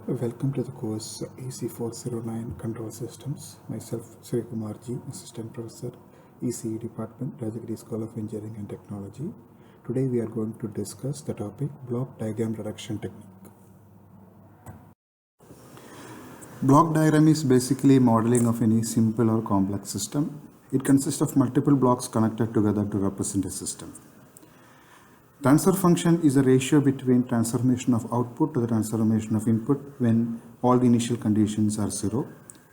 Welcome to the course EC409 Control Systems. Myself, Sri Kumar Ji, Assistant Professor, ECE Department, Rajagiri School of Engineering and Technology. Today we are going to discuss the topic Block Diagram Reduction Technique. Block diagram is basically modeling of any simple or complex system. It consists of multiple blocks connected together to represent a system. Transfer function is a ratio between transformation of output to the transformation of input when all the initial conditions are 0.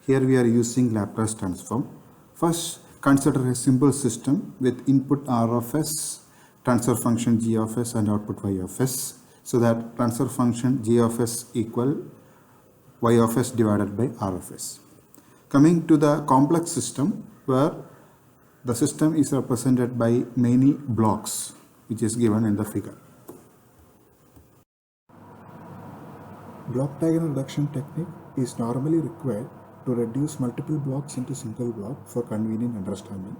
Here we are using Laplace transform. First, consider a simple system with input R of s, transfer function g of s and output y of s. So that transfer function g of s equal y of s divided by R of s. Coming to the complex system where the system is represented by many blocks, which is given in the figure. Block diagram reduction technique is normally required to reduce multiple blocks into single block for convenient understanding.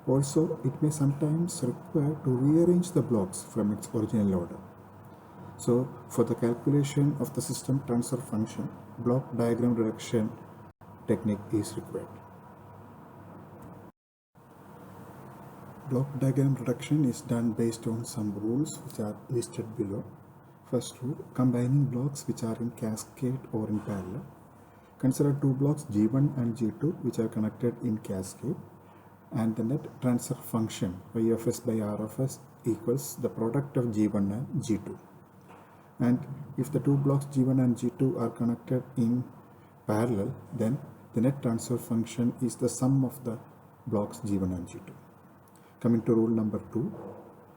Also, it may sometimes require to rearrange the blocks from its original order. So, for the calculation of the system transfer function, block diagram reduction technique is required. Block diagram reduction is done based on some rules which are listed below. First rule, combining blocks which are in cascade or in parallel. Consider two blocks G1 and G2 which are connected in cascade, and the net transfer function y of s by R of s equals the product of G1 and G2. And if the two blocks G1 and G2 are connected in parallel, then the net transfer function is the sum of the blocks G1 and G2. Coming to rule number 2,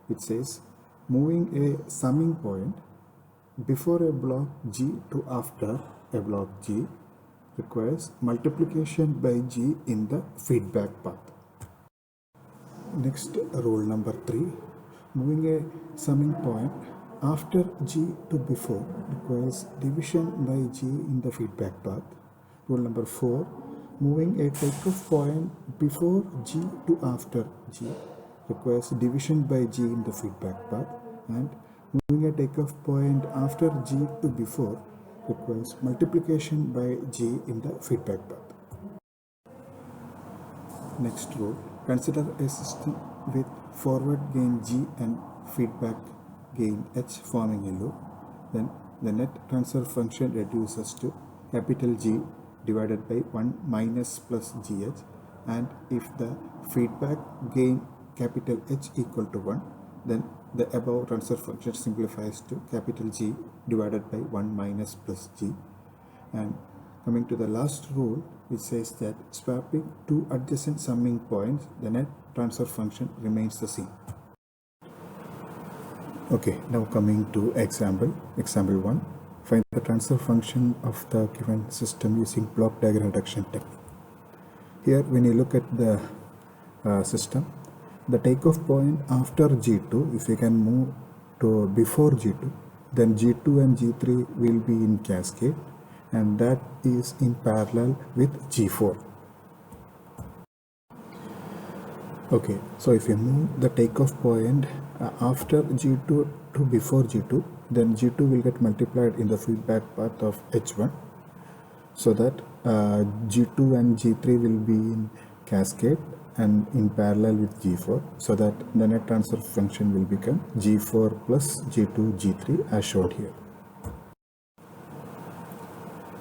it says moving a summing point before a block G to after a block G requires multiplication by G in the feedback path. Next, rule number 3, moving a summing point after G to before requires division by G in the feedback path. Rule number 4, moving a takeoff point before G to after G requires division by G in the feedback path, and moving a takeoff point after G to before requires multiplication by G in the feedback path. Next rule, consider a system with forward gain G and feedback gain H forming a loop. Then the net transfer function reduces to capital G divided by 1 minus plus GH, and if the feedback gain capital H equal to 1, then the above transfer function simplifies to capital G divided by 1 minus plus G. And coming to the last rule, which says that swapping two adjacent summing points, the net transfer function remains the same. Okay, now coming to example 1. Find the transfer function of the given system using block diagram reduction technique. Here, when you look at the system, the takeoff point after G2, if we can move to before G2, then G2 and G3 will be in cascade, and that is in parallel with G4. Okay, so if you move the takeoff point after G2 to before G2, then G2 will get multiplied in the feedback path of H1, so that G2 and G3 will be in cascade and in parallel with G4, so that the net transfer function will become G4 plus G2 G3 as shown here.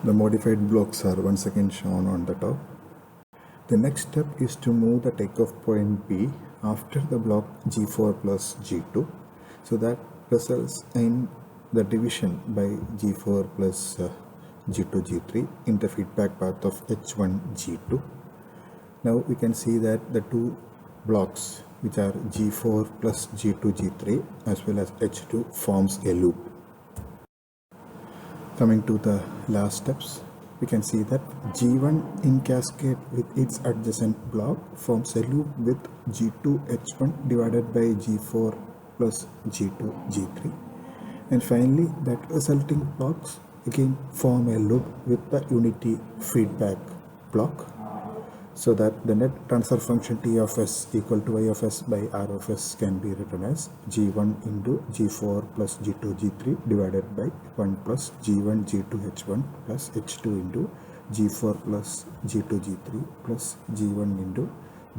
The modified blocks are once again shown on the top. The next step is to move the takeoff point B after the block G4 plus G2, so that results in the division by G4 plus G2 G3 in the feedback path of H1 G2. Now we can see that the two blocks which are G4 plus G2 G3 as well as H2 forms a loop. Coming to the last steps, we can see that G1 in cascade with its adjacent block forms a loop with G2 H1 divided by G4 plus G2 G3, and finally that resulting blocks again form a loop with the unity feedback block. so that the net transfer function T of s equal to y of s by r of s can be written as g1 into g4 plus g2 g3 divided by 1 plus g1 g2 h1 plus h2 into g4 plus g2 g3 plus g1 into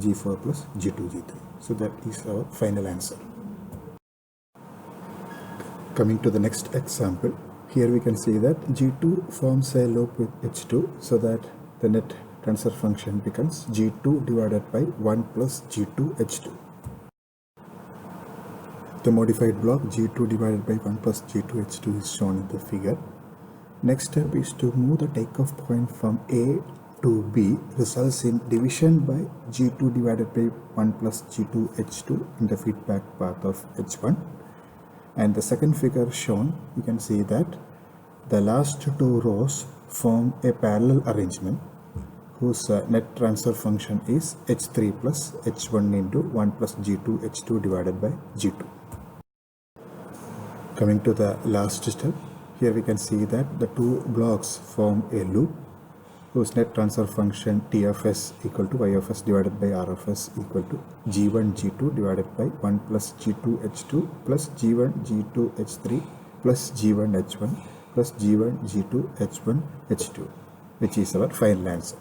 g4 plus g2 g3. So that is our final answer. Coming to the next example, here we can see that g2 forms a loop with h2, so that the net transfer function becomes g2 divided by 1 plus g2 h2. The modified block g2 divided by 1 plus g2 h2 is shown in the figure. Next step is to move the takeoff point from A to B, results in division by g2 divided by 1 plus g2 h2 in the feedback path of h1. And the second figure shown, you can see that the last two rows form a parallel arrangement whose net transfer function is h3 plus h1 into 1 plus g2 h2 divided by g2. Coming to the last step, here we can see that the two blocks form a loop whose net transfer function T of s equal to y of s divided by r of s equal to g1 g2 divided by 1 plus g2 h2 plus g1 g2 h3 plus g1 h1 plus g1 g2 h1 h2, which is our final answer.